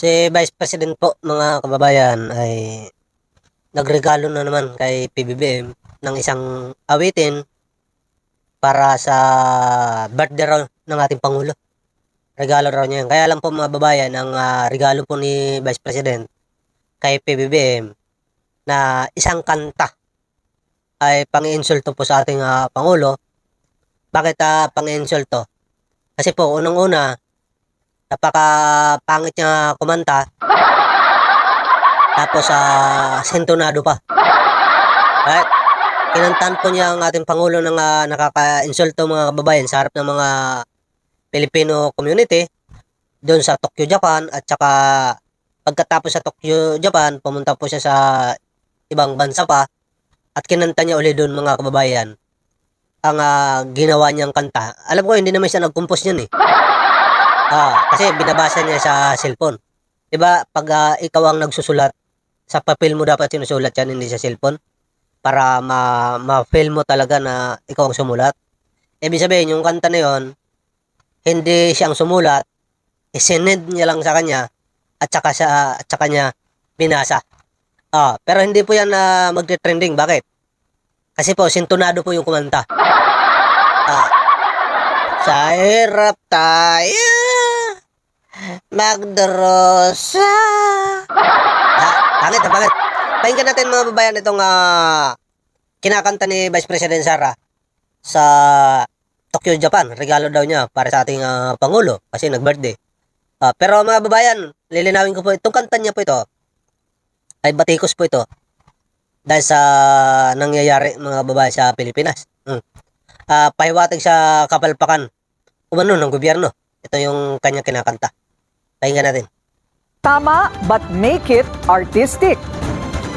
Si Vice President po, mga kababayan, ay nagregalo na naman kay PBBM ng isang awitin para sa birthday raw ng ating Pangulo. Regalo raw niya yan. Kaya lang po mga babayan, ang regalo po ni Vice President kay PBBM na isang kanta ay pang-insulto po sa ating Pangulo. Bakit pang-insulto? Kasi po, unang-una, napaka-pangit niya kumanta. Tapos sentonado pa. Right? Kinantahan po niya ang ating Pangulo ng nakaka-insulto mga kababayan sa harap ng mga Filipino community doon sa Tokyo, Japan. At saka pagkatapos sa Tokyo, Japan, pumunta po siya sa ibang bansa pa at kinanta niya ulit doon mga kababayan ang ginawa niyang kanta. Alam ko hindi naman siya nag-compose niyan eh. Kasi binabasa niya sa cellphone. Diba, pag ikaw ang nagsusulat, sa papel mo dapat sinusulat yan, hindi sa cellphone. Para ma-feel mo talaga na ikaw ang sumulat. Ibig sabihin, yung kanta na yun, hindi siyang sumulat, isinend niya lang sa kanya, at saka niya binasa. Pero hindi po yan magte-trending. Bakit? Kasi po, sintonado po yung kumanta. Sa hirap tayo magdurusa. Bakit? Pakinggan natin mga babayan itong kinakanta ni Vice President Sara sa Tokyo, Japan. Regalo daw niya para sa ating Pangulo kasi nag-birthday. Pero mga babayan, lilinawin ko po, itong kanta niya po ito ay batikos po ito dahil sa nangyayari mga babae sa Pilipinas. Pahiwatig sa kapalpakan umano ng gobyerno. Ito yung kanya kinakanta. Pakinggan natin. Tama, but make it artistic.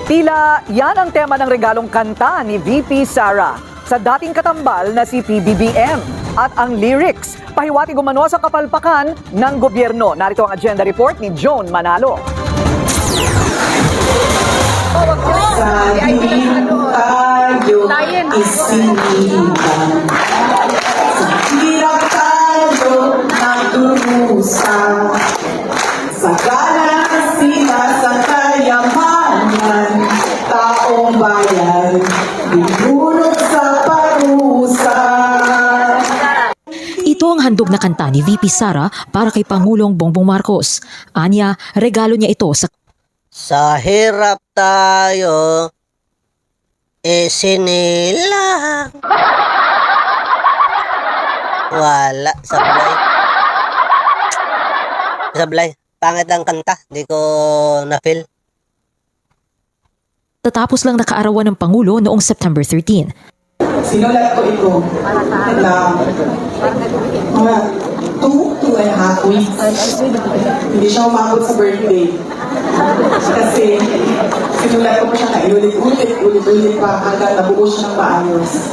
Tila yan ang tema ng regalong kanta ni VP Sara sa dating katambal na si PBBM. At ang lyrics, pahiwatig umano sa kapalpakan ng gobyerno. Narito ang agenda report ni Joan Manalo. Sa dilim tayo isinitan, sa hirap tayo nagdurusa, sa ganas sila sa kayamanan, taong bayan, binulog sa parusa. Ito ang handog na kanta ni VP Sara para kay Pangulong Bongbong Marcos. Anya, regalo niya ito sa hirap tayo isinilang. Wala, sablay. Pangit ang kanta, hindi ko na-feel. Tatapos lang nakaarawan ng Pangulo noong September 13. Sinulat ko ito na mga 2.5 weeks. Hindi siya umabot sa birthday. Kasi sinulat ko pa siya na ulit pa hanggang nabuo siya ng maayos.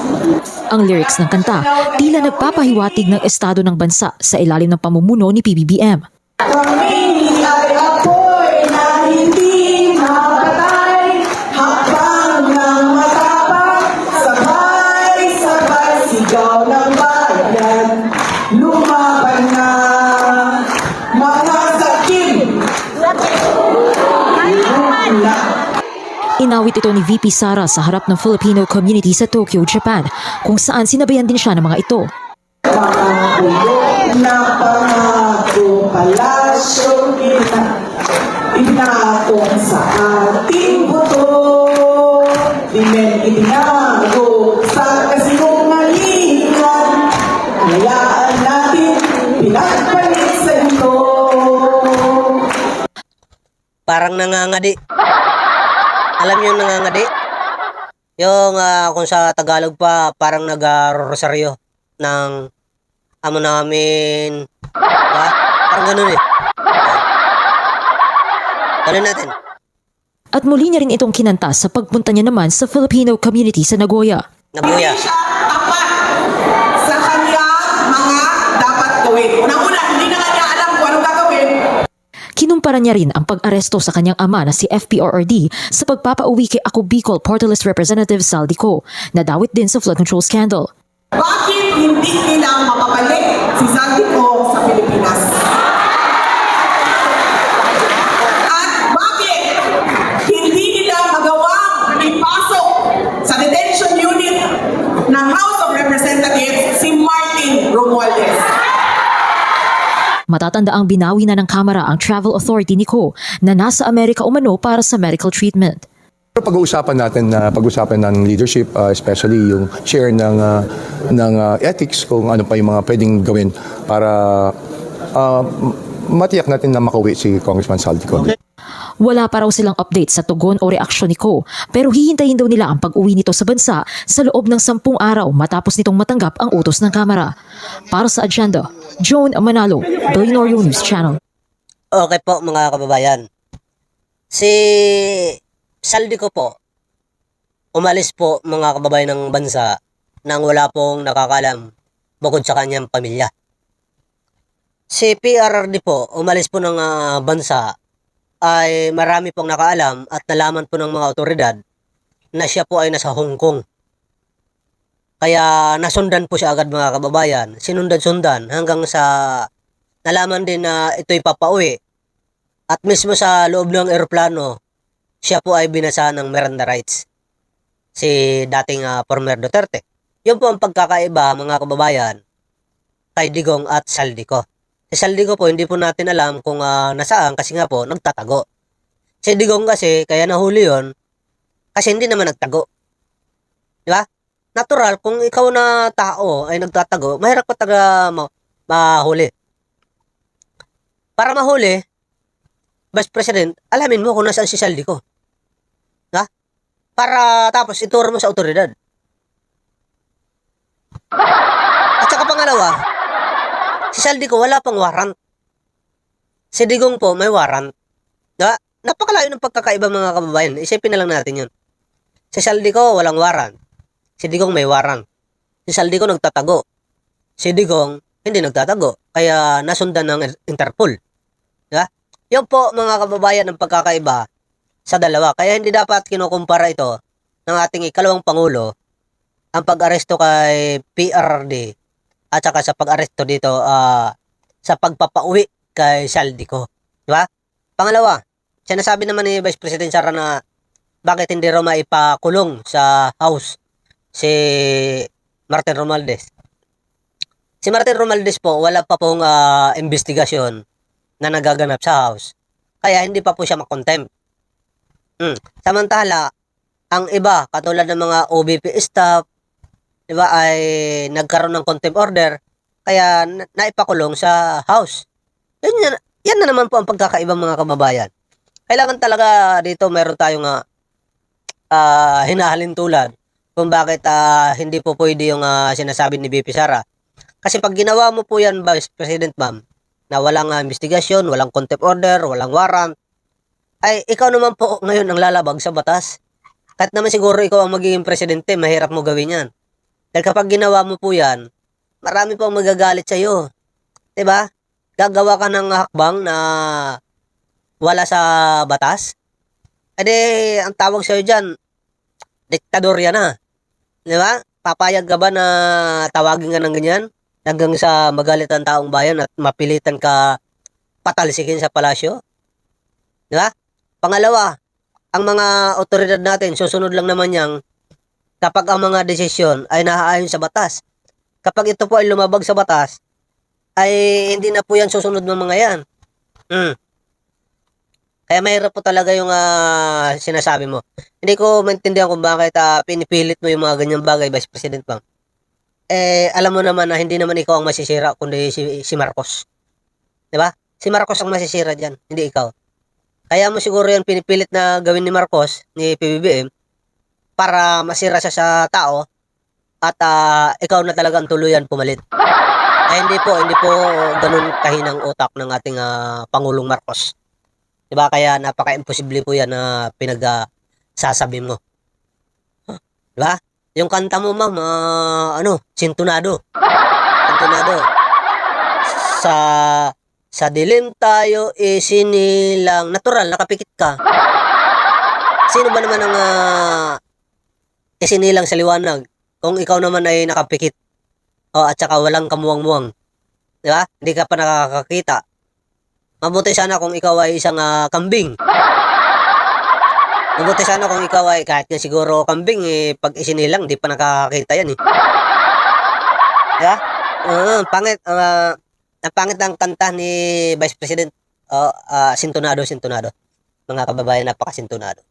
Ang lyrics ng kanta, tila nagpapahiwatig ng estado ng bansa sa ilalim ng pamumuno ni PBBM. Kami ay apoy na hindi mapatay, habang ng matapang, sabay-sabay sigaw ng bayan, lumaban na mga sakim. Inawit ito ni VP Sara sa harap ng Filipino community sa Tokyo, Japan, kung saan sinabayan din siya ng mga ito. Mga bulok na pangako palasyo inatong sa ating buto, itinago sa kasinungalingan, hayaan natin pinagpalit sa ito. Parang nangangadi. Alam niyo yung nangangadi? Yung kung sa Tagalog pa, parang nag-rosaryo ng amo namin. Diba? Parang ganun eh. Tuloy natin. At muli niya rin itong kinanta sa pagpunta niya naman sa Filipino community sa Nagoya. Nagoya. Hindi siya tapat sa kanyang mga dapat gawin. Unang-una, hindi na kanya alam kung anong gagawin. Kinumpara niya rin ang pag-aresto sa kanyang ama na si FPRRD sa pagpapauwi kay Ako Bicol Portales Representative Saldico, na dawit din sa flood control scandal. Bakit hindi nila mapapalik si Saldico sa Pilipinas? Matandaang binawi na ng Kamara ang travel authority ni Ko na nasa Amerika umano para sa medical treatment. Pero pag-uusapan natin na pag-usapan ng leadership, especially yung share ng ethics, kung ano pa yung mga pwedeng gawin para matiyak natin na makauwi si Congressman Saldico. Okay. Wala pa raw silang update sa tugon o reaksyon ni Ko, pero hihintayin daw nila ang pag-uwi nito sa bansa sa loob ng 10 araw matapos nitong matanggap ang utos ng Kamara. Para sa agenda, Joan Manalo, Billionaire News Channel. Okay po mga kababayan. Si Saldico po, umalis po mga kababayan ng bansa nang wala pong nakakalam bukod sa kanyang pamilya. Si PRRD po, umalis po ng bansa ay marami pong nakaalam at nalaman po ng mga otoridad na siya po ay nasa Hong Kong. Kaya nasundan po siya agad mga kababayan, sinundan-sundan hanggang sa nalaman din na ito'y papauwi. At mismo sa loob ng eroplano, siya po ay binasa ng Miranda rights. Si dating former Duterte. Yun po ang pagkakaiba mga kababayan kay Digong at Saldico. Si Saldico po hindi po natin alam kung nasaan kasi nga po nagtatago. Si Digong kasi kaya nahuli yon kasi hindi naman nagtago. Di ba? Natural kung ikaw na tao ay nagtatago, mahirap pa mahuli. Para mahuli, Vice President, alamin mo kung nasaan si Saldico. Ha? Para tapos ituro mo sa otoridad. At saka pangalawa, si Saldico wala pang warrant. Si Digong po may warrant. Diba? Napakalayo ng pagkakaiba mga kababayan. Isipin na lang natin yun. Si Saldico walang warrant. Si Digong may warrant. Si Saldico nagtatago. Si Digong hindi nagtatago. Kaya nasundan ng Interpol. Diba? Yun po mga kababayan ng pagkakaiba sa dalawa. Kaya hindi dapat kinukumpara ito ng ating ikalawang Pangulo ang pag-aresto kay PRD at saka sa pag-aresto dito sa pagpapauwi kay Saldico. Di ba? Pangalawa, sinasabi naman ni Vice President Sara na bakit hindi raw maipakulong sa House si Martin Romualdez. Si Martin Romualdez po, wala pa pong investigasyon na nagaganap sa House. Kaya hindi pa po siya makontempt. Samantala, ang iba, katulad ng mga OBP staff, di ba, ay nagkaroon ng contempt order, kaya naipakulong sa House. Yan na naman po ang pagkakaibang mga kababayan. Kailangan talaga dito meron tayong hinahalin tulad kung bakit hindi po pwede yung sinasabi ni BP Sara. Kasi pag ginawa mo po yan, Vice President Ma'am, na walang investigasyon, walang contempt order, walang warrant, ay ikaw naman po ngayon ang lalabag sa batas. Kahit naman siguro ikaw ang magiging presidente, mahirap mo gawin yan. Dahil kapag ginawa mo po yan, marami pong magagalit sa iyo. 'Di ba? Gagawa ka ng hakbang na wala sa batas. Ede, ang tawag sa iyo diyan, diktadorya na. 'Di ba? Papayag ka ba na tawagin ka ng ganyan hanggang sa magalit ang taong bayan at mapilitan ka patalsikin sa palasyo? 'Di ba? Pangalawa, ang mga otoridad natin susunod lang naman yang kapag ang mga desisyon ay naaayon sa batas. Kapag ito po ay lumabag sa batas, ay hindi na po yan susunod ng mga yan. Kaya mahirap po talaga yung sinasabi mo. Hindi ko maintindihan kung bakit pinipilit mo yung mga ganyang bagay, Vice President Bang. Alam mo naman na hindi naman ikaw ang masisira, kundi si Marcos. Diba? Si Marcos ang masisira dyan, hindi ikaw. Kaya mo siguro yan pinipilit na gawin ni Marcos, ni PBBM, para masira siya sa tao at ikaw na talaga ang tuluyan pumalit. Ay hindi po ganun kahinang utak ng ating Pangulong Marcos. 'Di ba? Kaya napaka-imposible po 'yan na pinagsasabi mo. 'Di ba? Yung kanta mo, ma'am, sintunado. Sintunado. Sa dilim tayo isinilang. Natural, nakapikit ka. Sino ba naman ang isinilang sa liwanag kung ikaw naman ay nakapikit at saka walang kamuwang-muwang, di ba? Hindi ka pa nakakakita. Mabuti sana kung ikaw ay isang kambing. Mabuti sana kung ikaw ay kahit nga siguro kambing pag isinilang di pa nakakakita yan di ba? Pangit Ang pangit ng kanta ni Vice President, sintonado. Mga kababayan, napakasintonado.